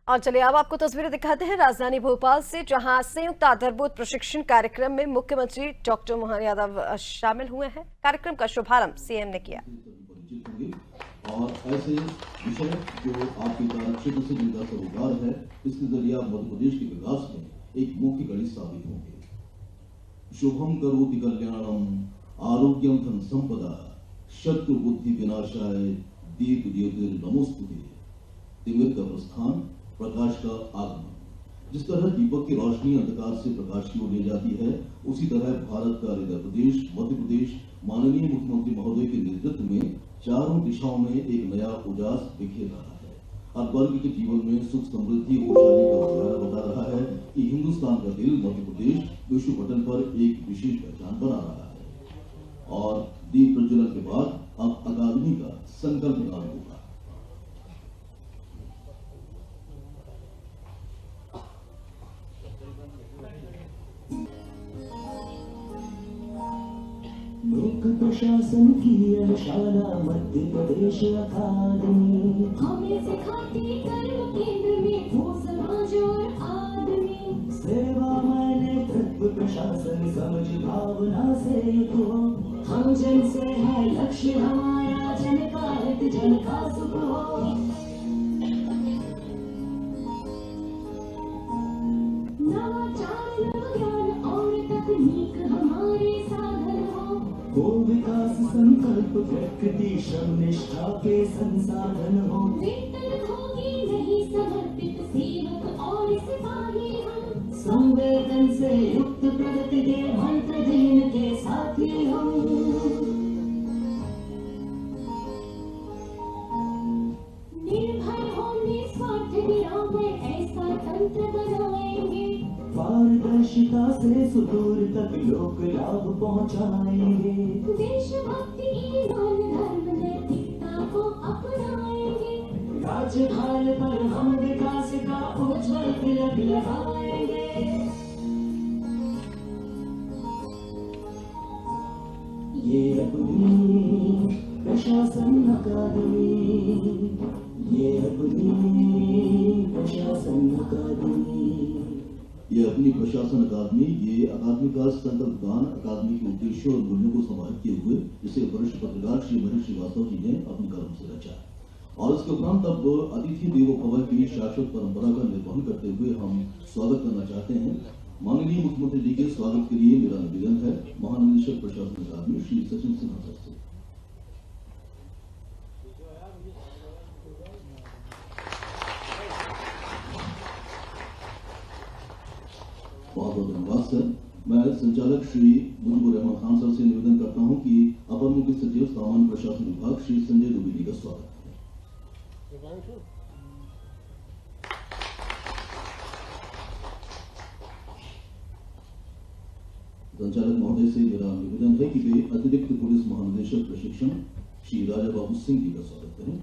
और चलिए अब आपको तस्वीरें दिखाते हैं राजधानी भोपाल से, जहां संयुक्त आधारभूत प्रशिक्षण कार्यक्रम में मुख्यमंत्री डॉक्टर मोहन यादव शामिल हुए हैं। कार्यक्रम का शुभारंभ सीएम ने किया। और ऐसे विषय जो आपके कार्यक्षेत्र से जुड़ा सरोकार है, इसके जरिए आप मध्य प्रदेश के विकास में एक मुख्य कड़ी साबित होंगे। शुभम करोति कल्याणम आरोग्यम धन संपदा शत्रु बुद्धि विनाशाय दीप ज्योतिर्नमोस्तुते। तिमिर का प्रस्थान, प्रकाश का आगमन। जिस तरह दीपक की रोशनी अंधकार से प्रकाश की ओर ले जाती है, उसी तरह भारत का हृदय प्रदेश मध्य प्रदेश माननीय मुख्यमंत्री महोदय के नेतृत्व में चारों दिशाओं में एक नया उजास बिखेर रहा है। हर वर्ग के जीवन में सुख समृद्धि खुशहाली का उजाला बता रहा है कि हिंदुस्तान का दिल मध्य प्रदेश विश्व पटल पर एक विशेष पहचान बना रहा है। और दीप प्रज्वलन के बाद अब अकादमी का संकल्प गान होगा। लोक प्रशासन की शाला मध्य प्रदेश अकादमी हमें सिखाती कर्म केंद्र में वो समाज और आदमी। सेवा में नेतृत्व प्रशासन समझ भावना से युक्त हो। हम जन से है लक्ष्य हमारा, जन का हित जन का सुख हो। नवाचार ज्ञान और तकनीक हमारे साधन हो विकास संकल्प प्रकृति श्रम निष्ठा के संसाधन हो। वेतन होगी नहीं समर्पित सेवक और सिपाही हम। संवेदन से युक्त प्रगति के मंत्र दीन के साथी हम। निर्भय हो निस्वार्थ निरामय ऐसा तंत्र बनाएंगे। पारदर्शिता से सुदूर तक लोक लाभ पहुंचाएंगे। देशभक्ति ईमान धर्म नैतिकता को अपनाएंगे। राजभार पर हम विकास का उज्जवल तिलक लगाएंगे। ये अपनी प्रशासन अकादमी, ये अपनी प्रशासन अकादमी। ये अपनी प्रशासन अकादमी, ये अकादमी का संकल्प गान अकादमी के उद्देश्यों और मूल्यों को समाहित किए हुए, जिसे वरिष्ठ पत्रकार श्री मनीष श्रीवास्तव जी ने अपने कलम से रचा। और इसके उपरांत अब अतिथि देवो भव की शाश्वत परंपरा का निर्वहन करते हुए हम स्वागत करना चाहते हैं। माननीय मुख्यमंत्री जी के स्वागत के लिए मेरा निवेदन है महानिदेशक प्रशासन अकादमी श्री सचिन सिन्हा सर से। बहुत बहुत धन्यवाद सर। मैं संचालक श्री मुजीबुर रहमान खान सर से निवेदन करता हूं कि अपर मुख्य सचिव सामान्य प्रशासन विभाग श्री संजय दुबे जी का स्वागत करें। संचालक महोदय से मेरा निवेदन है कि वे अतिरिक्त पुलिस महानिदेशक प्रशिक्षण श्री राजा बाबू सिंह जी का स्वागत करें।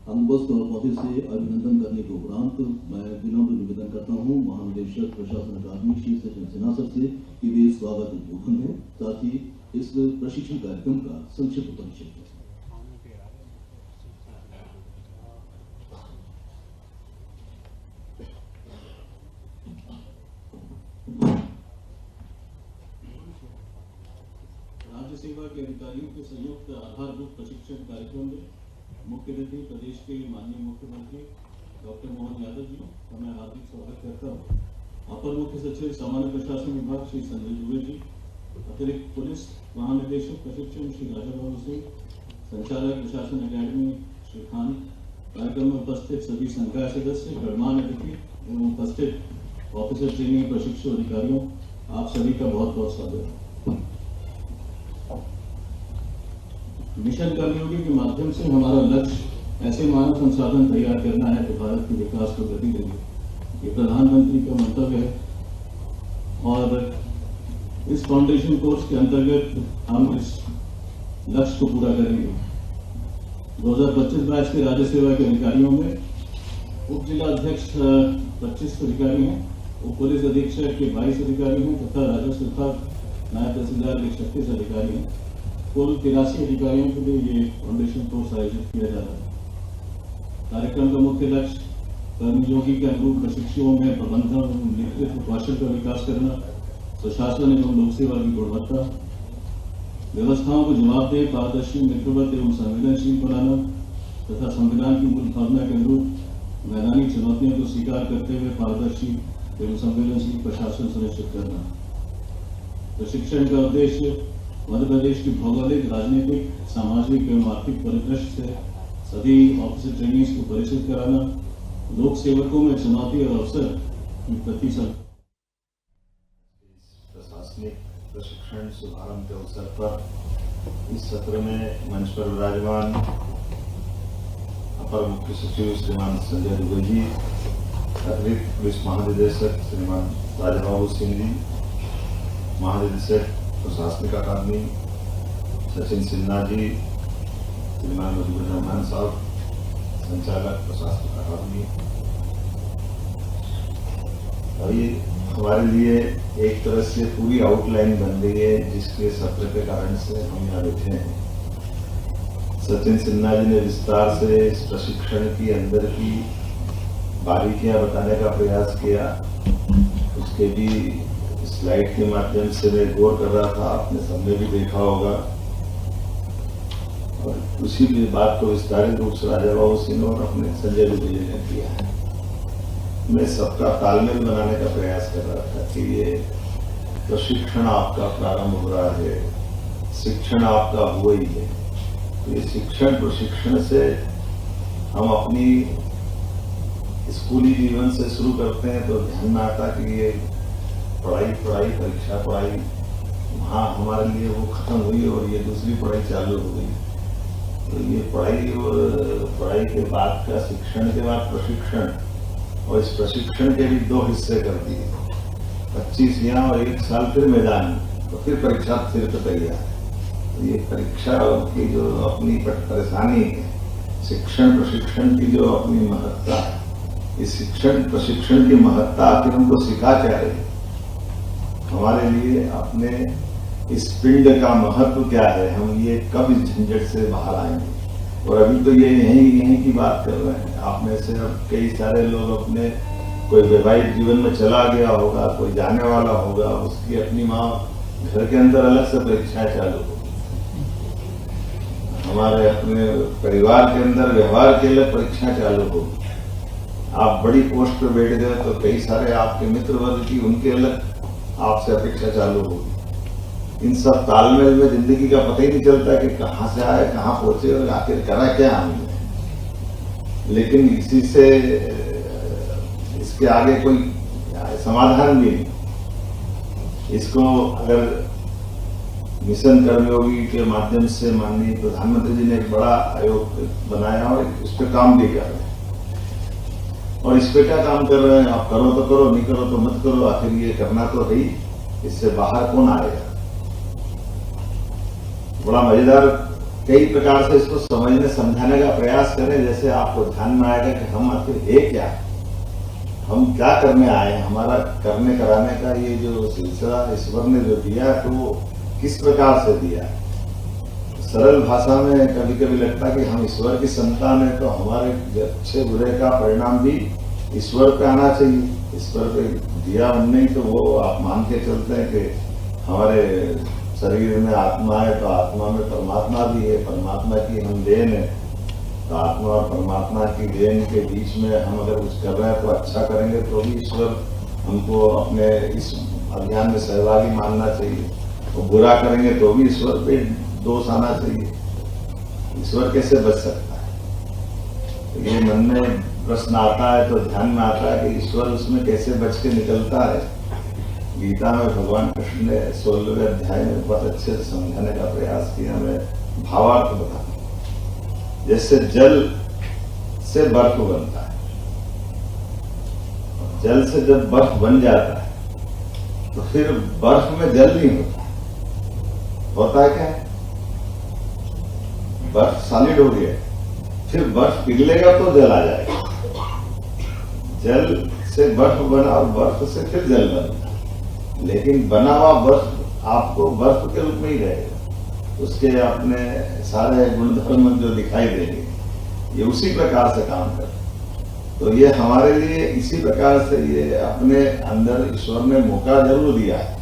अनुपस्थित और पौधे से अभिनंदन करने के उपरांत मैं विनम्र निवेदन करता हूं महानिदेशक प्रशासन अकादमी श्री सचिन सिन्हा सर से कि वे स्वागत उद्बोधन है, साथ ही इस प्रशिक्षण कार्यक्रम का संक्षिप्त परिचय है। राज्य सेवा के अधिकारियों के संयुक्त आधारभूत प्रशिक्षण कार्यक्रम में मुख्य अतिथि प्रदेश के माननीय मुख्यमंत्री डॉक्टर मोहन यादव जी का मैं हार्दिक स्वागत करता हूँ। अपर मुख्य सचिव सामान्य प्रशासन विभाग श्री संजय दुबे जी, अतिरिक्त पुलिस महानिदेशक प्रशिक्षण श्री राजा बाबू सिंह, संचालक प्रशासन अकादमी श्री खान, कार्यक्रम में उपस्थित सभी संकाय सदस्य, गणमान्य अतिथि एवं उपस्थित ऑफिसर ट्रेनिंग प्रशिक्षु अधिकारियों, आप सभी का बहुत बहुत स्वागत है। मिशन कर्मयोगी के माध्यम से हमारा लक्ष्य ऐसे मानव संसाधन तैयार करना है जो भारत के विकास को गति देंगे। ये प्रधानमंत्री का मंतव्य है और इस फाउंडेशन कोर्स के अंतर्गत हम इस लक्ष्य को पूरा करेंगे। 2025 बैच के राज्य सेवा के अधिकारियों में उप जिला अध्यक्ष 25 अधिकारी हैं, उप पुलिस अधीक्षक के 22 अधिकारी हैं तथा राजस्व विभाग नायब तहसीलदार के 36 अधिकारी हैं। कुल 83 अधिकारियों के लिए ये फाउंडेशन कोर्स आयोजित किया जा रहा है। कार्यक्रम का मुख्य लक्ष्य कर्मयोगी के अनुरूप प्रशिक्षुओं में प्रबंधन एवं नेतृत्व कौशल का विकास करना, सुशासन एवं लोक सेवा की गुणवत्ता, व्यवस्थाओं को जवाबदेह, पारदर्शी, मित्रवत एवं संवेदनशील बनाना तथा संविधान की मूल भावना के अनुरूप वैधानिक चुनौतियों को स्वीकार करते हुए पारदर्शी एवं संवेदनशील प्रशासन सुनिश्चित करना। प्रशिक्षण का उद्देश्य मध्य प्रदेश की भौगोलिक, राजनीतिक, सामाजिक एवं आर्थिक परिदृश्य से सभी ऑफिसर ट्रेनिंग्स को परिचित कराना, लोक सेवकों में चुनौती और अवसर की प्रतिशत। प्रशासनिक प्रशिक्षण शुभारंभ के अवसर पर इस सत्र में मंच पर विराजमान अपर मुख्य सचिव श्रीमान संजय दुबे जी, अतिरिक्त पुलिस महानिदेशक श्रीमान राजाबाबू सिंह जी, महानिदेशक प्रशासनिक अकादमी सचिन सिन्हा जी, श्रीमान मधुकर रहमान साहब, संचालक प्रशासनिक अकादमी। अभी हमारे लिए एक तरह से पूरी आउटलाइन बन गई है, जिसके सत्र के कारण से हम यहाँ बैठे हैं। सचिन सिन्हा जी ने विस्तार से इस प्रशिक्षण की अंदर की बारीकियां बताने का प्रयास किया। उसके भी स्लाइड के माध्यम से मैं गौर कर रहा था, आपने सबने भी देखा होगा। और उसी भी बात को विस्तारित रूप से राजाबाबू सिंह और अपने संजय दुबे जी ने किया है। मैं सबका तालमेल बनाने का प्रयास कर रहा था कि ये प्रशिक्षण आपका प्रारंभ हो रहा है, शिक्षण आपका हुआ ही है। तो ये शिक्षण प्रशिक्षण से हम अपनी स्कूली जीवन से शुरू करते हैं तो ध्यान में आता कि ये पढ़ाई परीक्षा पढ़ाई वहाँ हमारे लिए वो खत्म हुई और ये दूसरी पढ़ाई चालू हो गई। तो ये पढ़ाई और पढ़ाई के बाद का शिक्षण के बाद प्रशिक्षण, और इस प्रशिक्षण के भी दो हिस्से कर दिए, 25 यहाँ और 1 साल फिर मैदान में, तो फिर परीक्षा फिर तो तैयार। तो ये परीक्षा की जो अपनी परेशानी है, शिक्षण प्रशिक्षण की जो अपनी महत्ता है, इस शिक्षण प्रशिक्षण की महत्ता आखिर हमको सिखा क्या रही, हमारे लिए अपने इस पिंड का महत्व क्या है, हम ये कब इस झंझट से बाहर आएंगे। और अभी तो ये यहीं की बात कर रहे हैं। आप में से अब कई सारे लोग अपने कोई वैवाहिक जीवन में चला गया होगा, कोई जाने वाला होगा, उसकी अपनी माँ घर के अंदर अलग से परीक्षाएं चालू होगी, हमारे अपने परिवार के अंदर व्यवहार के लिए परीक्षाएं चालू होगी। आप बड़ी पोस्ट पे बैठ गए तो कई सारे आपके मित्र वर्ग की उनके अलग आपसे अपेक्षा चालू होगी। इन सब तालमेल में जिंदगी का पता ही नहीं चलता कि कहाँ से आए, कहाँ पहुंचे और आखिर करा क्या हमने। लेकिन इसी से इसके आगे कोई समाधान भी नहीं। इसको अगर मिशन कर्मयोगी के माध्यम से माननीय प्रधानमंत्री जी ने एक बड़ा आयोग बनाया और इस पे काम भी कर रहे हैं। और इस पे क्या काम कर रहे हैं, आप करो तो करो, नहीं करो तो मत करो, आखिर ये करना तो है ही, इससे बाहर कौन आएगा। बड़ा मजेदार, कई प्रकार से इसको समझने समझाने का प्रयास करें, जैसे आपको ध्यान में आएगा कि हम आखिर है क्या, हम क्या करने आए, हमारा करने कराने का ये जो सिलसिला ईश्वर ने जो दिया तो वो किस प्रकार से दिया। सरल भाषा में कभी कभी लगता है कि हम ईश्वर की संतान है तो हमारे अच्छे बुरे का परिणाम भी ईश्वर पे आना चाहिए। ईश्वर पे दिया हमने तो वो आप मान के चलते हैं कि हमारे शरीर में आत्मा है तो आत्मा में परमात्मा भी है, परमात्मा की हम देन है। तो आत्मा और परमात्मा की देन के बीच में हम अगर कुछ कर रहे हैं तो अच्छा करेंगे तो भी ईश्वर हमको अपने इस अभियान में सहभागी मानना चाहिए, और बुरा करेंगे तो भी ईश्वर पे दोष आना चाहिए। ईश्वर कैसे बच सकता है, तो ये मन में प्रश्न आता है तो ध्यान में आता है कि ईश्वर उसमें कैसे बच के निकलता है। गीता में भगवान कृष्ण ने 16वें अध्याय में बहुत अच्छे से समझाने का प्रयास किया। मैं भावार्थ बताऊं, जैसे जल से बर्फ बनता है, जल से जब बर्फ बन जाता है तो फिर बर्फ में जल नहीं होता है क्या, बर्फ सॉलिड हो गया, फिर बर्फ पिघलेगा तो जल आ जाएगा। जल से बर्फ बना और बर्फ से फिर जल बना, लेकिन बना हुआ बर्फ आपको बर्फ के रूप में ही रहेगा। उसके अपने सारे गुणधर्म जो दिखाई देंगे, ये उसी प्रकार से काम कर। तो ये हमारे लिए इसी प्रकार से ये अपने अंदर ईश्वर ने मौका जरूर दिया है,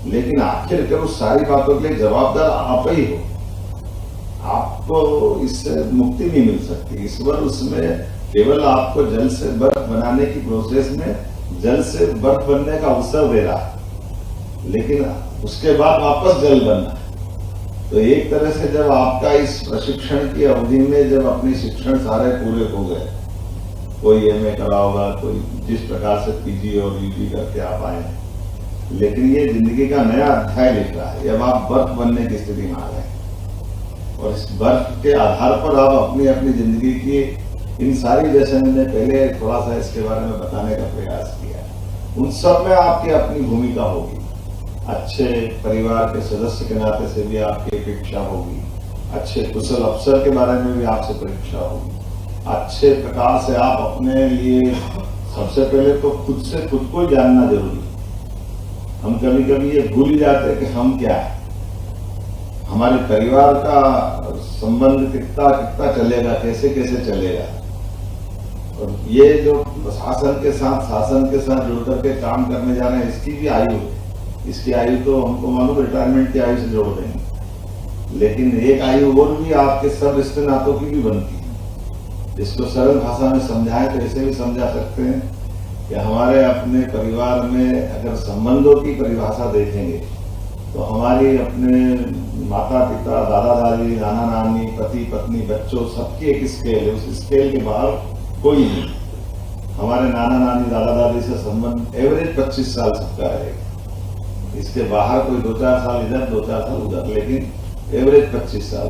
लेकिन आखिरकार उस सारी बातों के लिए जवाबदार आप ही हो। आपको इससे मुक्ति नहीं मिल सकती। ईश्वर उसमें केवल आपको जल से बर्फ बनाने की प्रोसेस में जल से बर्फ बनने का अवसर दे रहा है, लेकिन उसके बाद वापस जल बनना। तो एक तरह से जब आपका इस प्रशिक्षण की अवधि में जब अपने शिक्षण सारे पूरे हो गए, कोई एमए करा होगा, कोई जिस प्रकार से पीजी और यूजी करके आप आए, लेकिन ये जिंदगी का नया अध्याय लिख रहा है। अब आप बर्फ बनने की स्थिति में आ गए और इस बर्फ के आधार पर आप अपनी अपनी जिंदगी की इन सारी, जैसे मैंने पहले थोड़ा सा इसके बारे में बताने का प्रयास किया, उन सब में आपकी अपनी भूमिका होगी। अच्छे परिवार के सदस्य के नाते से भी आपकी परीक्षा होगी, अच्छे कुशल अफसर के बारे में भी आपसे परीक्षा होगी। अच्छे प्रकार से आप अपने लिए सबसे पहले तो खुद से खुद को जानना जरूरी। हम कभी कभी ये भूल ही जाते हैं कि हम क्या है, हमारे परिवार का संबंध कितना चलेगा, कैसे कैसे चलेगा। और ये जो शासन के साथ जुड़ करके काम करने जा रहे हैं, इसकी भी आयु है। इसकी आयु तो हमको मालूम रिटायरमेंट की आयु से जोड़ देंगे, लेकिन एक आयु और भी आपके सब रिश्ते नातों की भी बनती है। जिसको सरल भाषा में समझाएं तो ऐसे भी समझा सकते हैं कि हमारे अपने परिवार में अगर संबंधों की परिभाषा देखेंगे तो हमारी अपने माता पिता, दादा दादी, नाना नानी, पति पत्नी, बच्चों, सबकी एक स्केल है। उस स्केल के बाहर कोई नहीं। हमारे नाना नानी, दादा दादी से संबंध एवरेज 25 साल सबका रहेगा। इसके बाहर कोई 2-4 साल इधर, 2-4 साल उधर, लेकिन एवरेज 25 साल।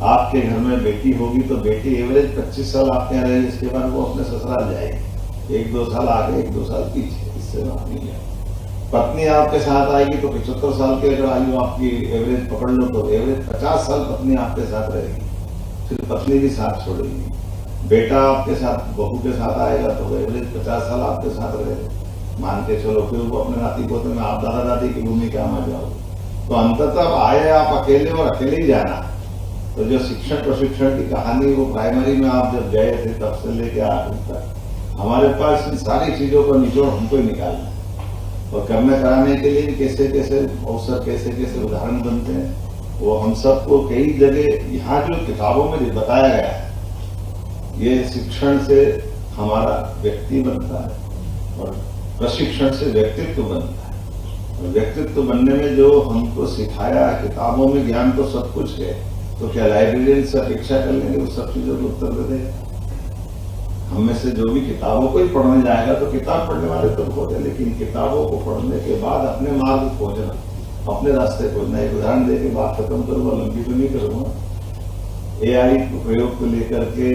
आपके घर में बेटी होगी तो बेटी एवरेज 25 साल आपके यहाँ रहेगी, इसके बाद वो अपने ससुराल जाएगी, 1-2 साल आगे, 1-2 साल पीछे, इससे नहीं है। पत्नी आपके साथ आएगी तो 75 साल की अगर आयु आपकी एवरेज पकड़ लो तो एवरेज 50 साल पत्नी आपके साथ रहेगी, फिर पत्नी भी साथ छोड़ेगी। बेटा आपके साथ, बहू के साथ आएगा तो एवरेज 50 साल आपके साथ रहेगा, मान के चलो। फिर वो अपने नाती पोते में आप दादा दादी की भूमिका में जाओगे। तो अंततः आए आप अकेले और अकेले ही जाना। तो जो शिक्षण प्रशिक्षण की कहानी वो प्राइमरी में आप जब गए थे तब से लेके आखिर तक हमारे पास इन सारी चीजों का निचोड़ हमको ही निकालना है। और करने कराने के लिए कैसे कैसे अवसर, कैसे कैसे उदाहरण बनते हैं, वो हम सबको कई जगह यहाँ जो किताबों में बताया गया है, ये शिक्षण से हमारा व्यक्ति बनता है और प्रशिक्षण से व्यक्तित्व बनता है। और व्यक्तित्व बनने में जो हमको सिखाया किताबों में ज्ञान तो सब कुछ है, तो क्या लाइब्रेरियन से अपेक्षा कर लेंगे उस सब चीजों को उत्तर दे देगा? हम में से जो भी किताबों को ही पढ़ने जाएगा तो किताब पढ़ने वाले तो बहुत है, लेकिन किताबों को पढ़ने के बाद अपने मार्ग खोजना, अपने रास्ते खोजना। एक उदाहरण दे के बात खत्म करूंगा, लंबी तो नहीं करूंगा। AI प्रयोग को लेकर के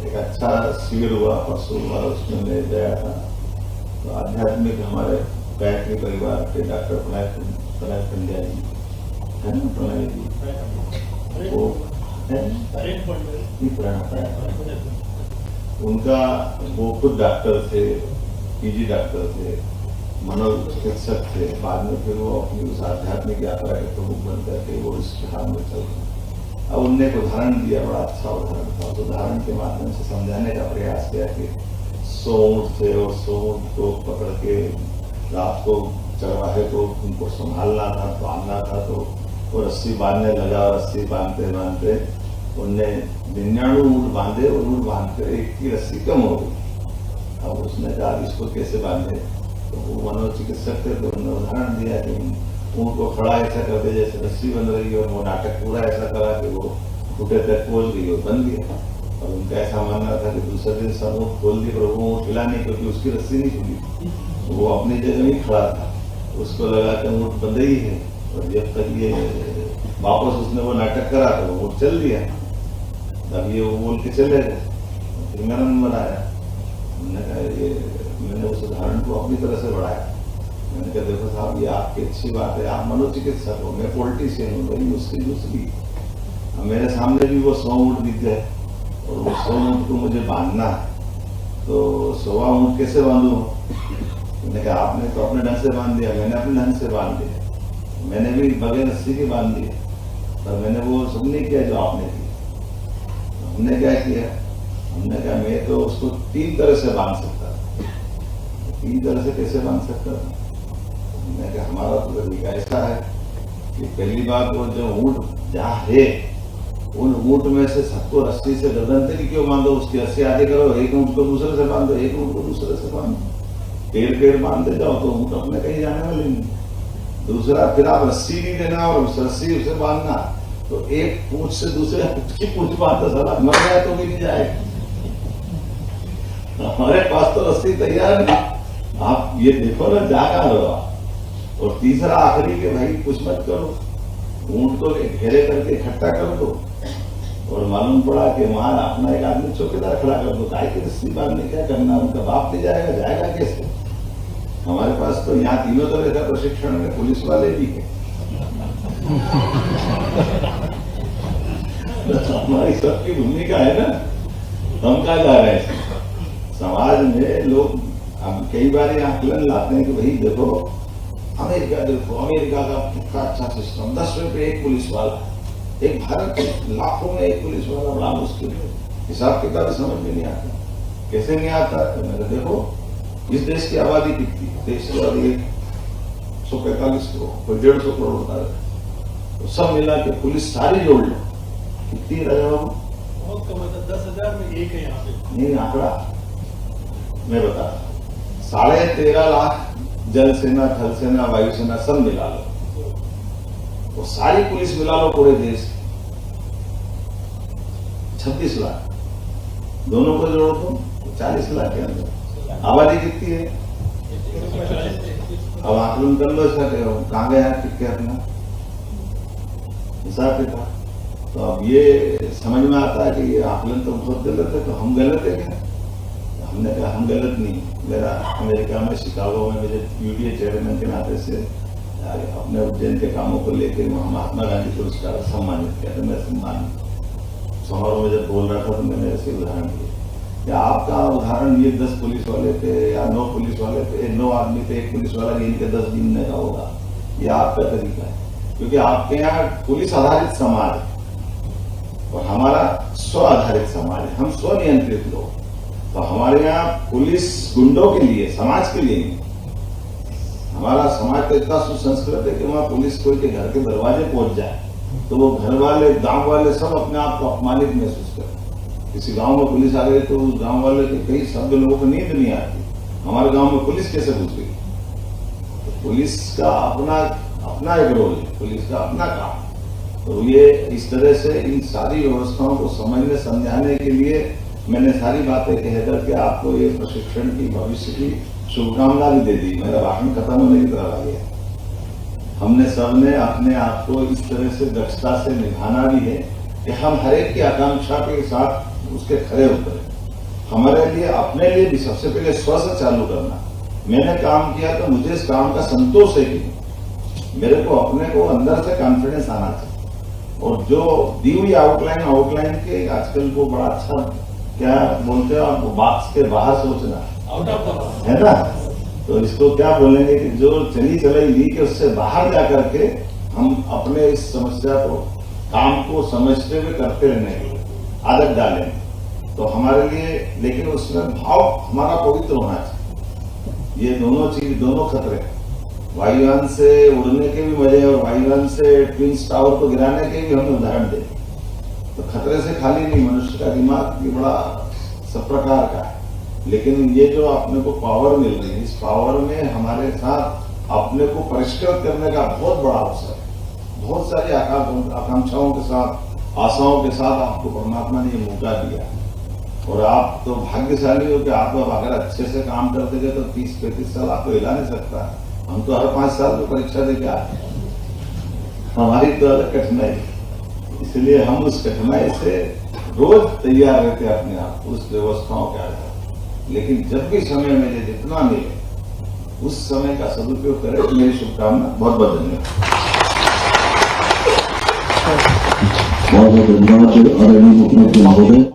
एक अच्छा शिविर हुआ परसों हुआ, उसमें मैं गया था। तो आध्यात्मिक हमारे गायत्री परिवार के डॉक्टर प्रणय पंड्या जी है ना, प्रणय जी, वो उनका, वो खुद डॉक्टर थे, PG डॉक्टर थे, मनोचिकित्सक थे। बाद में फिर वो अपनी उस आध्यात्मिक यात्रा के प्रमुख बन करके वो इस हाथ में चल रहे। अब उनने एक उदाहरण दिया, बड़ा अच्छा उदाहरण था। उस उदाहरण के माध्यम से समझाने का प्रयास किया कि 100 ऊँट थे और 100 ऊँट को पकड़ के रात को चरवाहे को उनको संभालना था, बांधना था। तो वो रस्सी बांधने लगा और रस्सी बांधते बांधते उनने 99 ऊँट बांधे और ऊँट बांधकर एक की रस्सी कम हो गई। अब उसने कहा इसको कैसे बांधे, तो वो मनोचिकित्सक थे, तो उन्होंने उदाहरण दिया कि ऊँट को खड़ा ऐसा कर दे जैसे रस्सी बन रही है, और वो नाटक पूरा ऐसा करा कि वो घुटे तक खोल गई और बन गया। और उनका ऐसा मानना था कि दूसरे दिन सब ऊँट खोल दी, पर वो ऊँट हिला नहीं क्योंकि उसकी रस्सी नहीं खुली, वो अपनी जगह नहीं खड़ा था। उसको लगा कि ऊँट बंद ही है, और जब तक ये वापस उसने वो नाटक करा तो वो ऊँट चल दिया। तब ये वो बोल के चले गए। फिर मेरा नंबर आया, मैंने उस उदाहरण को अपनी तरह से बढ़ाया। मैंने कहा देखो साहब, ये आपकी अच्छी बात है, आप मनोचिकित्सक हो, मैं पॉलिटिशियन हूँ, मेरी उसकी दूसरी। अब मेरे सामने भी वो 100 ऊँट दिख गए और वो 100 ऊँट को मुझे बांधना है, तो 100वां ऊँट कैसे बांधूं? मैंने कहा आपने तो अपने ढंग से बांध दिया, मैंने अपने ढंग से बांध दिया, मैंने भी बगैर रस्सी के बांध दिया। पर मैंने वो सब नहीं किया जो आपने किया। हमने क्या किया, हमने कहा मैं तो उसको 3 तरह से बांध सकता था। 3 तरह से कैसे बांध सकता था? हमने कहा हमारा तो तरीका ऐसा है कि पहली बात वो जो ऊँट जहाँ है उन ऊँट में से सबको रस्सी से गर्दन तक क्यों बांधो, उसकी रस्सी आगे करो, एक ऊँट को दूसरे से बांधो, एक ऊँट को दूसरे से बांधो, पेड़ बांधते जाओ तो ऊँट अपने कहीं जाने वाले नहीं। दूसरा फिर आप रस्सी नहीं देना और उस रस्सी उसे बांधना, तो एक पूंछ से दूसरे की पूंछ बांधता साला मर जाए तो भी नहीं जाएगा। हमारे पास तो रस्सी तैयार नहीं, आप ये देखो ना जा कहाँ रहो आप। और तीसरा आखिरी के भाई कुछ मत करो, ऊँट को घेरे करके इकट्ठा कर दो, और मालूम पड़ा कि वहां अपना एक आदमी चौकीदार खड़ा कर दो, काय की रस्सी बांधने क्या करना, उनका बाप नहीं जाएगा कैसे? हमारे पास तो यहाँ तीनों तरह का प्रशिक्षण में पुलिस वाले भी है। हमारी सबकी भूमिका है ना, हम कहा जा रहे हैं समाज में। लोग हम कई बार आकलन लाते हैं कि भाई देखो अमेरिका, देखो अमेरिका का कितना अच्छा सिस्टम, 10 रुपए एक पुलिस वाला, एक भारत लाखों में एक पुलिस वाला बड़ा मुश्किल है। हिसाब किताब समझ में नहीं आता, कैसे नहीं आता? तो मैंने देखो इस देश की आबादी कितनी, देश की आबादी 145 करोड़, कोई 150 करोड़ होता है, तो सब मिला के पुलिस सारी जोड़ लो कितनी राजा बाबू? बहुत कम है, 10,000 में एक है यहाँ पे। नहीं आंकड़ा मैं बता, 13.5 लाख जल सेना, थल सेना, वायुसेना सब मिला लो, वो सारी पुलिस मिला लो पूरे देश, 26 लाख, दोनों को जोड़ो तो 40 लाख के अंदर आबादी कितनी है? अब आकलन कर लो इसका, कहाँ गया टिक के अपना हिसाब किताब। तो अब ये समझ में आता है कि ये आकलन तो बहुत गलत है, तो हम गलत है क्या? हमने कहा हम गलत नहीं। मेरा अमेरिका में शिकागो में मुझे यूडीए चेयरमैन के नाते से अपने उज्जैन के कामों को लेकर महात्मा गांधी पुरस्कार सम्मानित किया था। मैं सम्मान समारोह में जब बोल रहा था तो मैंने ऐसे उदाहरण दिए कि आपका उदाहरण ये 10 पुलिस वाले थे या 9 पुलिस वाले थे, 9 आदमी थे, एक पुलिस वाला इनके 10 गिनने का होगा, ये आपका तरीका है। क्योंकि आपके यहाँ पुलिस आधारित समाज है और हमारा स्व आधारित समाज है, हम स्व नियंत्रित लोग। तो हमारे यहाँ पुलिस गुंडों के लिए, समाज के लिए नहीं। हमारा समाज तो इतना सुसंस्कृत है कि वहां पुलिस कोई के घर के दरवाजे पहुंच जाए तो वो घर वाले, गांव वाले सब अपने आप को अपमानित महसूस करें। किसी गांव में पुलिस आ गई तो उस गांव वाले के कई शब्द लोगों को नींद नहीं आती, हमारे गांव में पुलिस कैसे घुस गई? तो पुलिस का अपना एक रोल है, पुलिस का अपना काम। तो ये इस तरह से इन सारी व्यवस्थाओं को समझने समझाने के लिए मैंने सारी बातें कह करके आपको ये प्रशिक्षण की भविष्य की शुभकामना भी दे दी। मेरा भाषण खत्म होने की तरह आ गया। हमने सबने अपने आप को इस तरह से दक्षता से निभाना भी है कि हम हर एक की आकांक्षा के साथ उसके खरे उतरे। हमारे लिए, अपने लिए भी सबसे पहले स्व से चालू करना। मैंने काम किया तो मुझे इस काम का संतोष है कि मेरे को अपने को अंदर से कॉन्फिडेंस आना चाहिए। और जो दी हुई आउटलाइन के आजकल को बड़ा अच्छा क्या बोलते हो आप, बॉक्स के बाहर सोचना, आउट ऑफ द बॉक्स है ना? तो इसको क्या बोलेंगे कि जो चली चलाई ली के उससे बाहर जा करके हम अपने इस समस्या को, काम को समझते हुए करते रहने की आदत डालेंगे तो हमारे लिए, लेकिन उसमें भाव हमारा पवित्र होना चाहिए। ये दोनों चीज, दोनों खतरे, वायुयान से उड़ने के भी मजे और वायुयान से ट्विंस टावर को गिराने के भी हमें उदाहरण दें। तो खतरे से खाली नहीं, मनुष्य का दिमाग भी बड़ा सब प्रकार का है। लेकिन ये जो अपने को पावर मिल रही है, इस पावर में हमारे साथ अपने को परिष्कृत करने का बहुत बड़ा अवसर है। बहुत सारी आकांक्षाओं के साथ, आशाओं के साथ आपको परमात्मा ने ये मौका दिया और आप तो भाग्यशाली हो कि आप अगर अच्छे से काम करते गए तो 30-35 साल आपको हिला नहीं सकता। हम तो हर 5 साल में परीक्षा देके आए, हमारी तो अलग कठिनाई, इसलिए हम उस कठिनाई से रोज तैयार रहते अपने आप उस व्यवस्थाओं के आधार। लेकिन जब भी समय मिले, जितना मिले उस समय का सदुपयोग करें। मेरी शुभकामना, बहुत बहुत धन्यवाद। बहुत बहुत धन्यवाद आदरणीय मुख्यमंत्री महोदय।